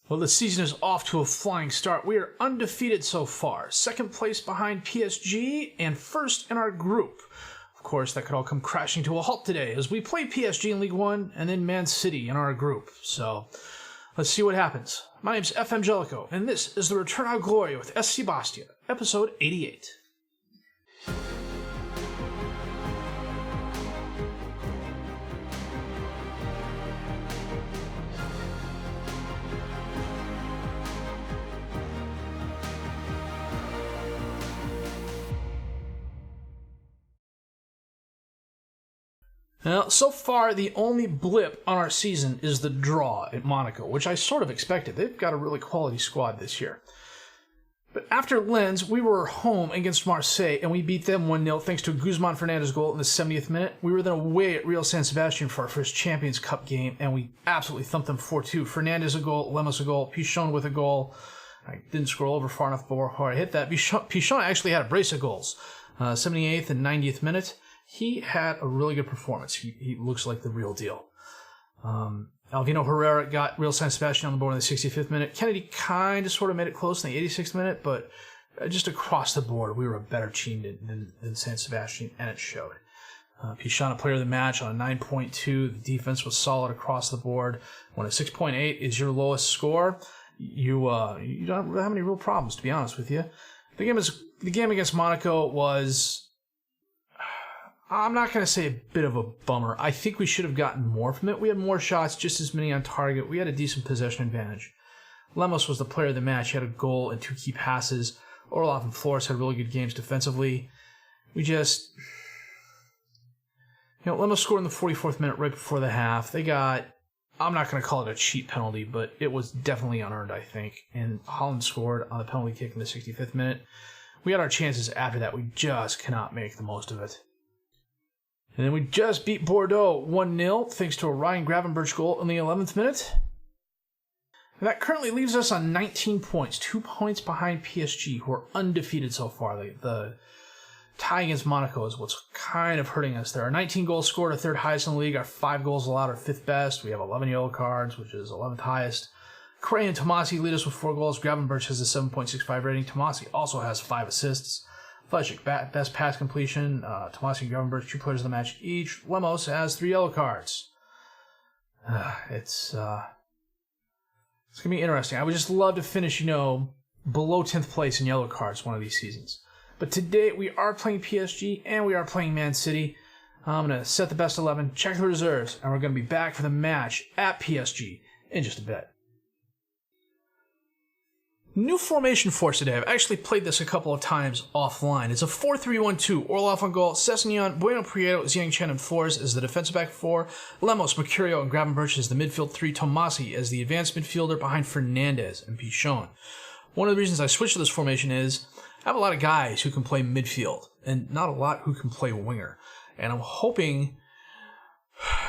Well, the season is off to a flying start. We are undefeated so far. Second place behind PSG and first in our group. Of course, that could all come crashing to a halt today as we play PSG in League One and then Man City in our group. So, let's see what happens. My name's FM19, and this is the Return of Gloria with SC Bastia, episode 88. Now, so far, the only blip on our season is the draw at Monaco, which I sort of expected. They've got a really quality squad this year. But after Lens, we were home against Marseille, and we beat them 1-0 thanks to a Guzman Fernandez goal in the 70th minute. We were then away at Real San Sebastian for our first Champions Cup game, and we absolutely thumped them 4-2. Fernandez a goal, Lemos a goal, Pichon with a goal. I didn't scroll over far enough before I hit that. Pichon actually had a brace of goals, 78th and 90th minute. He had a really good performance. He looks like the real deal. Alvino Herrera got Real San Sebastian on the board in the 65th minute. Kennedy kind of sort of made it close in the 86th minute, but just across the board, we were a better team than San Sebastian, and it showed. Pichon, a player of the match, on a 9.2. The defense was solid across the board. When a 6.8 is your lowest score, you don't have any real problems, to be honest with you. The game against Monaco was, I'm not going to say a bit of a bummer. I think we should have gotten more from it. We had more shots, just as many on target. We had a decent possession advantage. Lemos was the player of the match. He had a goal and 2 key passes. Orlov and Flores had really good games defensively. Lemos scored in the 44th minute right before the half. They got, I'm not going to call it a cheap penalty, but it was definitely unearned, I think. And Holland scored on the penalty kick in the 65th minute. We had our chances after that. We just cannot make the most of it. And then we just beat Bordeaux 1-0 thanks to a Ryan Gravenberch goal in the 11th minute. And that currently leaves us on 19 points, 2 points behind PSG, who are undefeated so far. The tie against Monaco is what's kind of hurting us. There are 19 goals scored, our third highest in the league. Our 5 goals allowed are 5th best. We have 11 yellow cards, which is 11th highest. Cray and Tomasi lead us with 4 goals. Gravenberch has a 7.65 rating. Tomasi also has 5 assists. Fudgic, best pass completion. Tomasi and Gravenberch, 2 players of the match each. Lemos has 3 yellow cards. It's going to be interesting. I would just love to finish, below 10th place in yellow cards one of these seasons. But today we are playing PSG and we are playing Man City. I'm going to set the best 11, check the reserves, and we're going to be back for the match at PSG in just a bit. New formation for us today. I've actually played this a couple of times offline. It's a 4-3-1-2. Orlov on goal, Sessegnon, Bueno Prieto, Ziangchen, and Flores as the defensive back 4. Lemos, Mercurio, and Gravenberch as the midfield 3. Tomasi as the advanced midfielder behind Fernandez and Pichon. One of the reasons I switched to this formation is I have a lot of guys who can play midfield and not a lot who can play winger. And I'm hoping,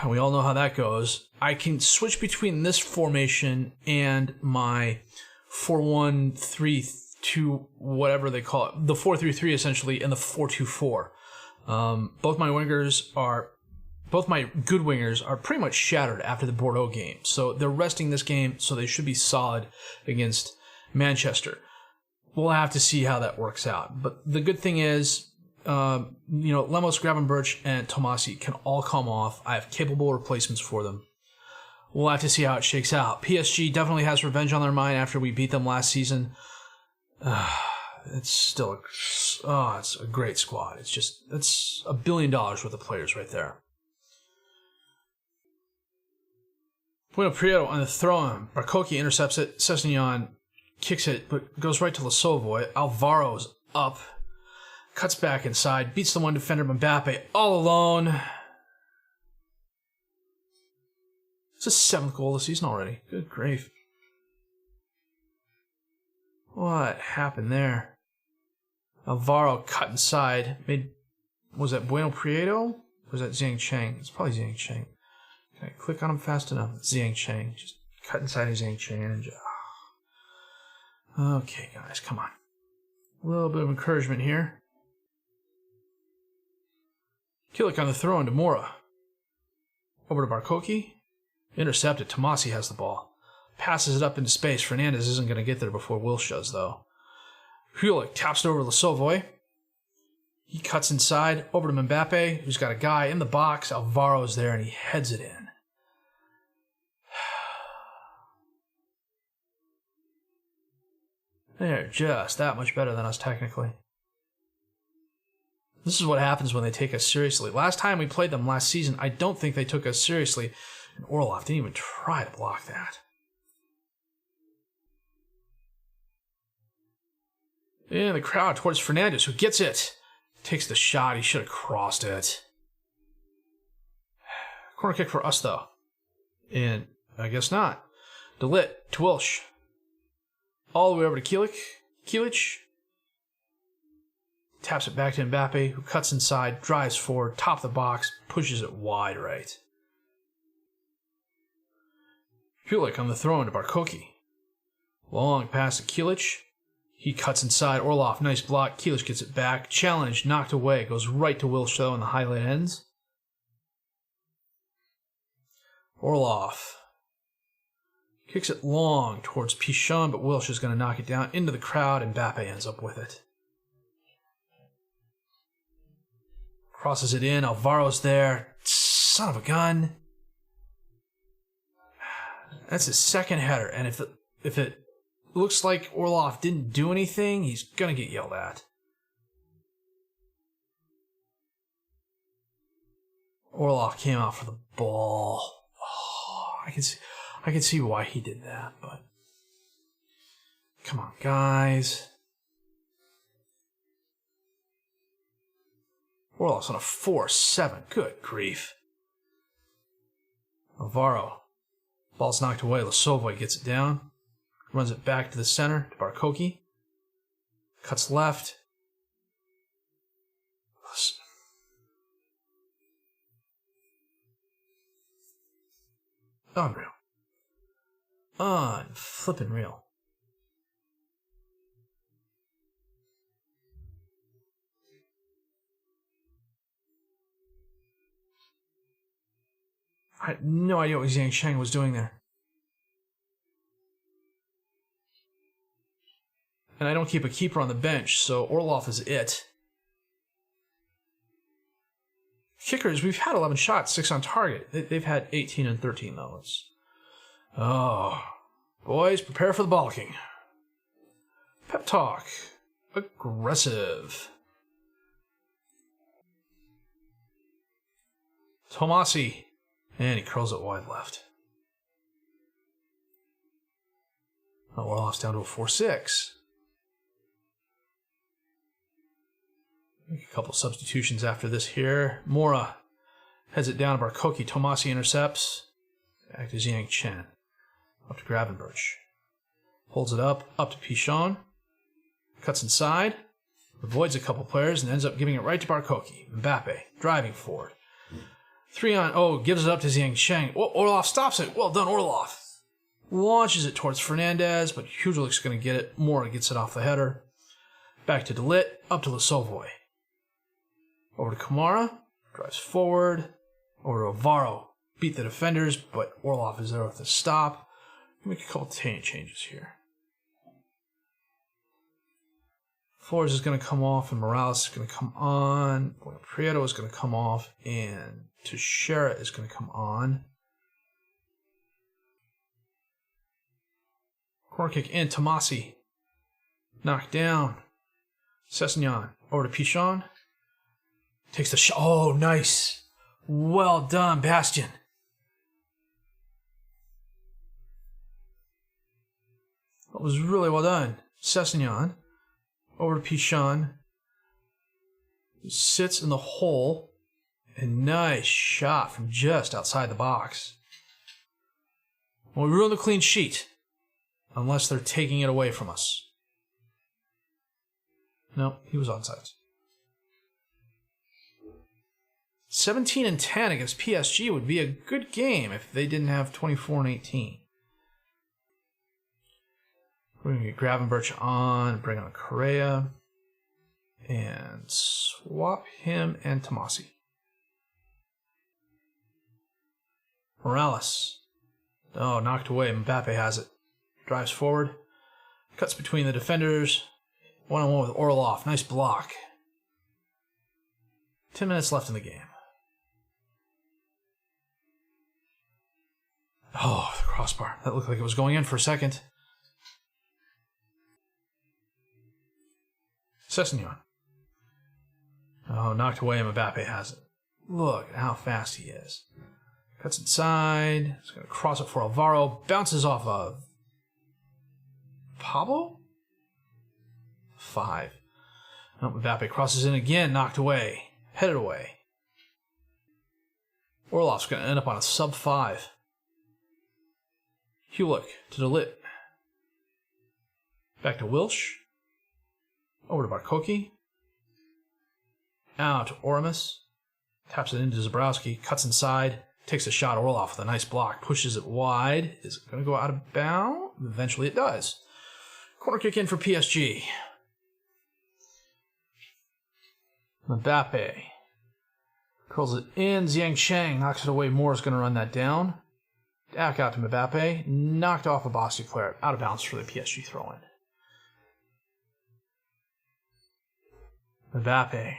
and we all know how that goes, I can switch between this formation and my 4-1-3-2, whatever they call it, the 4-3-3 essentially, and the 4-2-4. Both my good wingers are pretty much shattered after the Bordeaux game, so they're resting this game, so they should be solid against Manchester. We'll have to see how that works out. But the good thing is, Lemos, Gravenberch, and Tomasi can all come off. I have capable replacements for them. We'll have to see how it shakes out. PSG definitely has revenge on their mind after we beat them last season. It's still it's a great squad. It's $1 billion worth of players right there. Bueno Prieto on the throw-in. Barcoki intercepts it. Sessegnon kicks it, but goes right to Lesovoy. Alvaro's up. Cuts back inside. Beats the one defender, Mbappe, all alone. It's his 7th goal of the season already. Good grief. What happened there? Alvaro cut inside. Was that Bueno Prieto? Or was that Ziangchen? It's probably Ziangchen. Can I click on him fast enough? It's Ziangchen. Just cut inside his Ziangchen and just... Okay, guys, come on. A little bit of encouragement here. Kilik on the throw into Mora. Over to Barcoki. Intercepted. Tomasi has the ball. passes it up into space. Fernandez isn't going to get there before Wilsh does, though. Hulick taps it over to Lesovoy. He cuts inside over to Mbappe, who's got a guy in the box. Alvaro's there, and he heads it in. They're just that much better than us, technically. This is what happens when they take us seriously. Last time we played them last season, I don't think they took us seriously. And Orlov didn't even try to block that. In the crowd towards Fernandez, who gets it. Takes the shot. He should have crossed it. Corner kick for us, though. And I guess not. DeLitt to Wilsh. All the way over to Kielich. Kielich taps it back to Mbappe, who cuts inside, drives forward, top of the box, pushes it wide right. Hulick on the throw into Barkoki. Long pass to Kielich. He cuts inside. Orlov, nice block. Kielich gets it back. Challenge, knocked away. Goes right to Wilsh, though, in the highlight ends. Orlov kicks it long towards Pichon, but Wilsh is going to knock it down into the crowd, and Mbappe ends up with it. Crosses it in. Alvaro's there. Son of a gun. That's his second header, and if it looks like Orlov didn't do anything, he's going to get yelled at. Orlov came out for the ball. Oh, I can see why he did that, but come on, guys. Orlov's on a 4-7. Good grief. Alvaro. Ball's knocked away. Lesovoy gets it down. Runs it back to the center to Barkoki. Cuts left. Unreal. Flippin' real. I had no idea what Zhang Sheng was doing there. And I don't keep a keeper on the bench, so Orlov is it. Kickers, we've had 11 shots, 6 on target. They've had 18 and 13, though. Oh, boys, prepare for the balking. Pep talk. Aggressive. Tomasi. And he curls it wide left. Oh, Orlov's down to a 4-6. Make a couple substitutions after this here. Mora heads it down to Barkoki. Tomasi intercepts. Back to Zhang Chen. Up to Gravenberch. Holds it up to Pichon. Cuts inside. Avoids a couple players and ends up giving it right to Barkoki. Mbappe driving forward. 3-on-0, gives it up to Zhang Sheng. Oh, Orlov stops it. Well done, Orlov. Launches it towards Fernandez, but Hugelik's going to get it. Mora gets it off the header. Back to DeLitt, up to Lesovoy. Over to Kamara, drives forward. Over to Alvaro. Beat the defenders, but Orlov is there with the stop. Make a couple changes here. Flores is going to come off, and Morales is going to come on. Prieto is going to come off, and Teixeira is going to come on. Corner kick in, Tomasi. Knocked down. Sessegnon over to Pichon. Takes the shot. Oh, nice. Well done, Bastion. That was really well done. Sessegnon over to Pichon. He sits in the hole. And nice shot from just outside the box. Well, we ruined the clean sheet. Unless they're taking it away from us. No, he was onside. 17 and 10 against PSG would be a good game if they didn't have 24 and 18. We're going to get Gravenberch on, bring on Correa, and swap him and Tomasi. Morales Oh, knocked away. Mbappe has it. Drives forward. Cuts between the defenders. One-on-one with Orlov. Nice block. 10 minutes left in the game. Oh, the crossbar. That looked like it was going in for a second. Sessegnon. Oh, knocked away. Mbappe has it. Look at how fast he is. Cuts inside. He's going to cross it for Alvaro. Bounces off of Pablo? 5. Oh, Mbappe crosses in again. Knocked away. Headed away. Orlov's going to end up on a sub-5. Hulick to Delit. Back to Wilsh. Over to Barkoki. Out to Oramus. Taps it into Zabrowski. Cuts inside. Takes a shot. Orlov with a nice block. Pushes it wide. Is it going to go out of bounds? Eventually it does. Corner kick in for PSG. Mbappe. Curls it in. Zhang Cheng knocks it away. Moore's going to run that down. Back out to Mbappe. Knocked off a Bastia player. Out of bounds for the PSG throw-in. Mbappe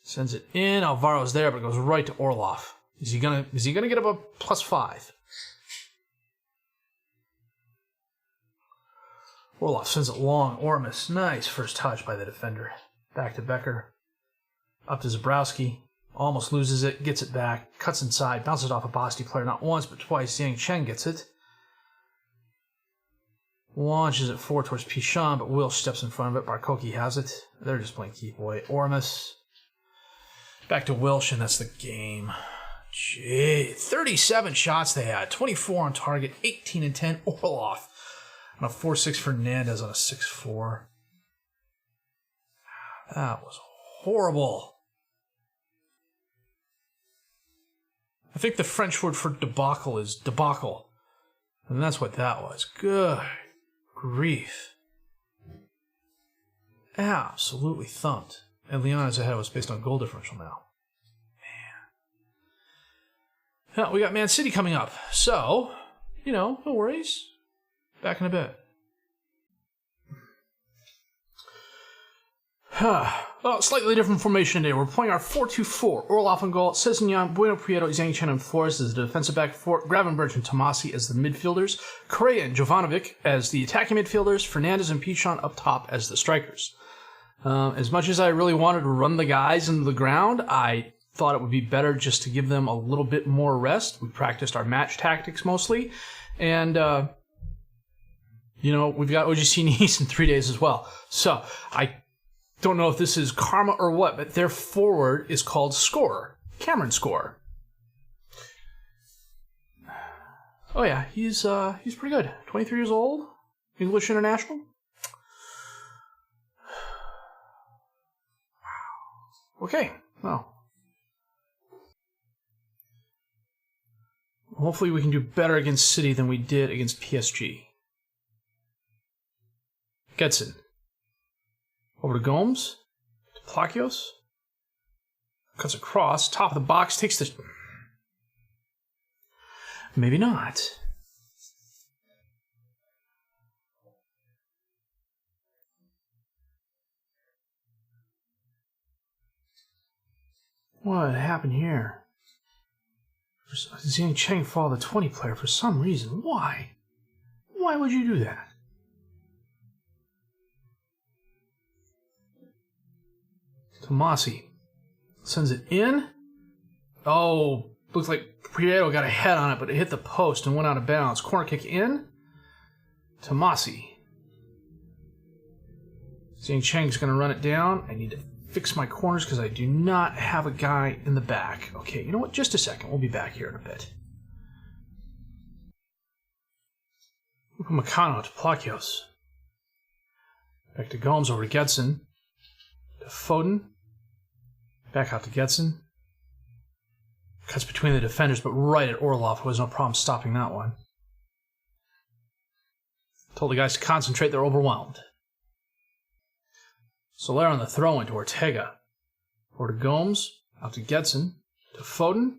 sends it in. Alvaro's there, but it goes right to Orlov. Is he gonna get up a +5? Orlov sends it long. Oramus, nice first touch by the defender. Back to Becker. Up to Zabrowski. Almost loses it. Gets it back. Cuts inside. Bounces off a Bastia player not once, but twice. Zhang Cheng gets it. Launches it forward towards Pichon, but Will steps in front of it. Barkoki has it. They're just playing keep away. Oramus. Back to Wilsh, and that's the game. Gee, 37 shots they had. 24 on target. 18 and 10. Orlov on a 4-6. Fernandez on a 6-4. That was horrible. I think the French word for debacle is debacle. And that's what that was. Good grief. Absolutely thumped. And Lyon is ahead of us based on goal differential now. Man. Now, we got Man City coming up. So, no worries. Back in a bit. Slightly different formation today. We're playing our 4-2-4. Orlov and goal. Sessegnon, Bueno Prieto, Zhang Chen, and Flores as the defensive back four. Gravenberch and Tomasi as the midfielders. Correa and Jovanovic as the attacking midfielders. Fernandez and Pichon up top as the strikers. As much as I really wanted to run the guys into the ground, I thought it would be better just to give them a little bit more rest. We practiced our match tactics mostly. And, we've got OGC Nice in 3 days as well. So, I don't know if this is karma or what, but their forward is called Scorer. Cameron Scorer. Oh yeah, he's pretty good. 23 years old. English international. Okay, well. Hopefully we can do better against City than we did against PSG. Gedson. Over to Gomes. To Plakios. Cuts across. Top of the box. Takes the... Maybe not. What happened here? Zhang Cheng followed the 20 player for some reason. Why? Why would you do that? Tomasi sends it in. Oh, looks like Prieto got a head on it, but it hit the post and went out of bounds. Corner kick in. Tomasi. Zhang Cheng's going to run it down. I need to fix my corners because I do not have a guy in the back. Okay, you know what? Just a second. We'll be back here in a bit. Upamecano to Plakios. Back to Gomes over to Gedson. To Foden. Back out to Gedson. Cuts between the defenders, but right at Orlov, who has no problem stopping that one. Told the guys to concentrate, they're overwhelmed. Soler on the throw-in to Ortega. Or to Gomes. Out to Gedson. To Foden.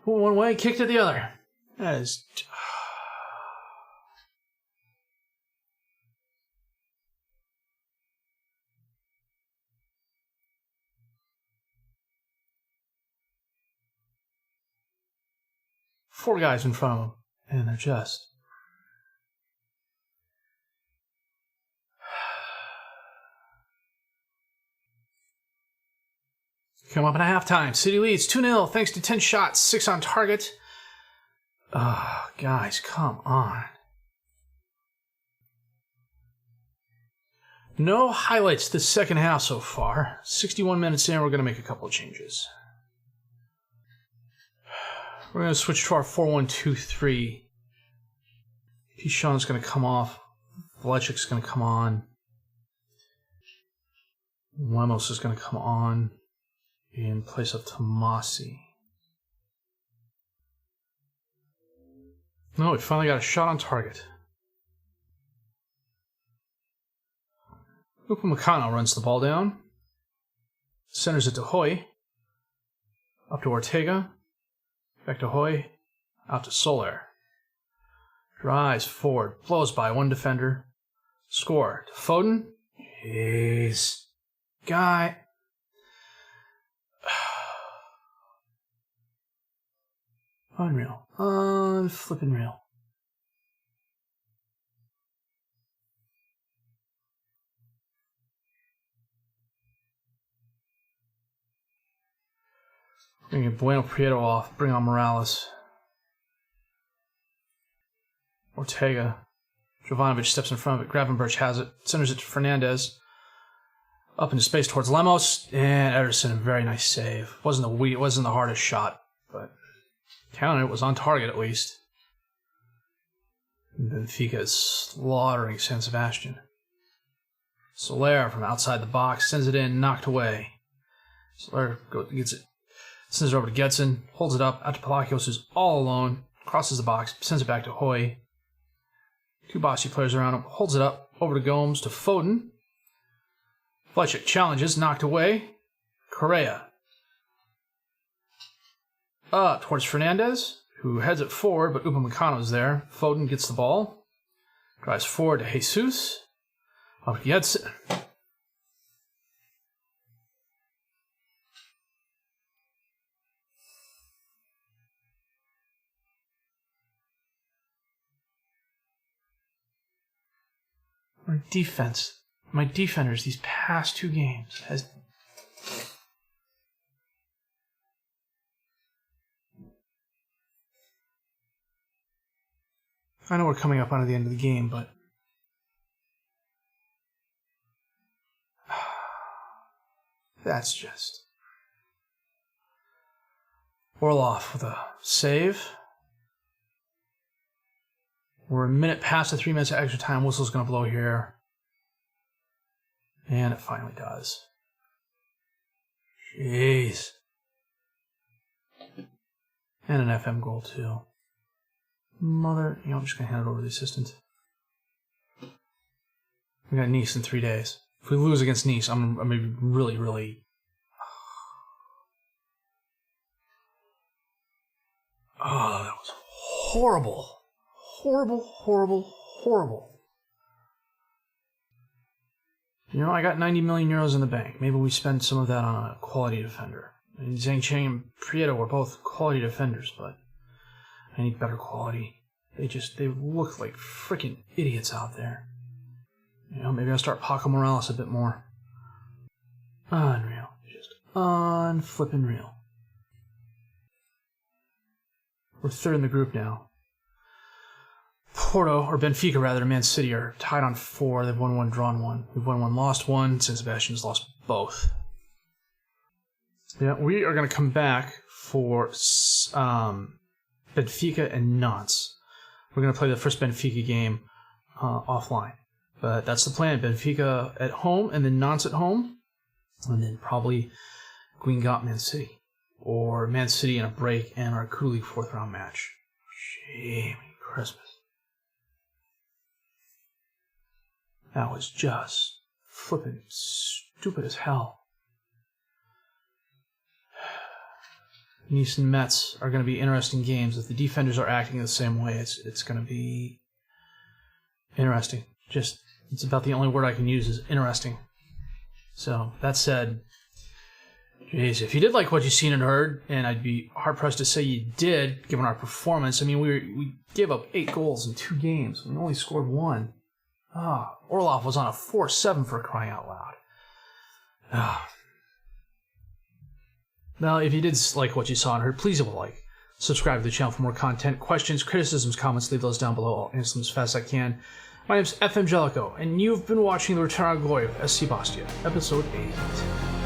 Went one way, kicked it the other. That is... Four guys in front of him, and they're just... Come up in a halftime. City leads 2-0 thanks to 10 shots, 6 on target. Guys, come on. No highlights this second half so far. 61 minutes in, we're going to make a couple of changes. We're going to switch to our 4-1-2-3. Pishon's going to come off. Vlecic's going to come on. Lemos is going to come on in place of Tomasi. No, we finally got a shot on target. Upamecano runs the ball down. Centers it to Hoy. Up to Ortega. Back to Hoy. Out to Soler. Drives forward. Blows by one defender. Score to Foden. Jeez. Guy. Unreal. Unflippin' real. We're going to get Bueno Prieto off. Bring on Morales. Ortega. Jovanovic steps in front of it. Gravenberch has it. Centers it to Fernandez. Up into space towards Lemos. And Ederson, a very nice save. It wasn't the hardest shot, but counted. It was on target at least. Benfica is slaughtering San Sebastian. Soler from outside the box sends it in, knocked away. Soler gets it, sends it over to Getson, holds it up out to Palacios, who's all alone, crosses the box, sends it back to Hoy. Two Bastia players around him, holds it up over to Gomes to Foden. Vlecic challenges, knocked away. Correa. Towards Fernandez, who heads it forward, but Upamecano's there. Foden gets the ball. Drives forward to Jesus. Up to Getson. My defenders these past two games has... I know we're coming up onto the end of the game, but... That's just... Orlov with a save. We're a minute past the 3 minutes of extra time. Whistle's going to blow here. And it finally does. Jeez. And an FM goal, too. I'm just going to hand it over to the assistant. We got Nice in 3 days. If we lose against Nice, I'm going to be really, really... Oh, that was horrible. Horrible, horrible, horrible. I got 90 million euros in the bank. Maybe we spend some of that on a quality defender. And Zhang Cheng and Prieto were both quality defenders, but I need better quality. They look like freaking idiots out there. Maybe I'll start Paco Morales a bit more. Unreal. Just unflippin' real. We're third in the group now. Benfica rather, Man City are tied on 4. They've won 1, drawn 1. We've won 1, lost 1. San Sebastian's lost both. Yeah, we are going to come back for Benfica and Nantes. We're going to play the first Benfica game offline. But that's the plan. Benfica at home, and then Nantes at home. And then probably Guingamp Man City. Or Man City in a break and our Coup League 4th round match. Jiminy Christmas. That was just flippin' stupid as hell. Nice and Mets are going to be interesting games. If the defenders are acting the same way, it's going to be interesting. It's about the only word I can use is interesting. So, that said, geez, if you did like what you've seen and heard, and I'd be hard-pressed to say you did, given our performance. I mean, we gave up 8 goals in 2 games. We only scored 1. Orlov was on a 4-7 for crying out loud. Now, if you did like what you saw and heard, please give a like. Subscribe to the channel for more content. Questions, criticisms, comments, leave those down below. I'll answer them as fast as I can. My name's FM19, and you've been watching the Return of Gloria, SC Bastia, Episode 8.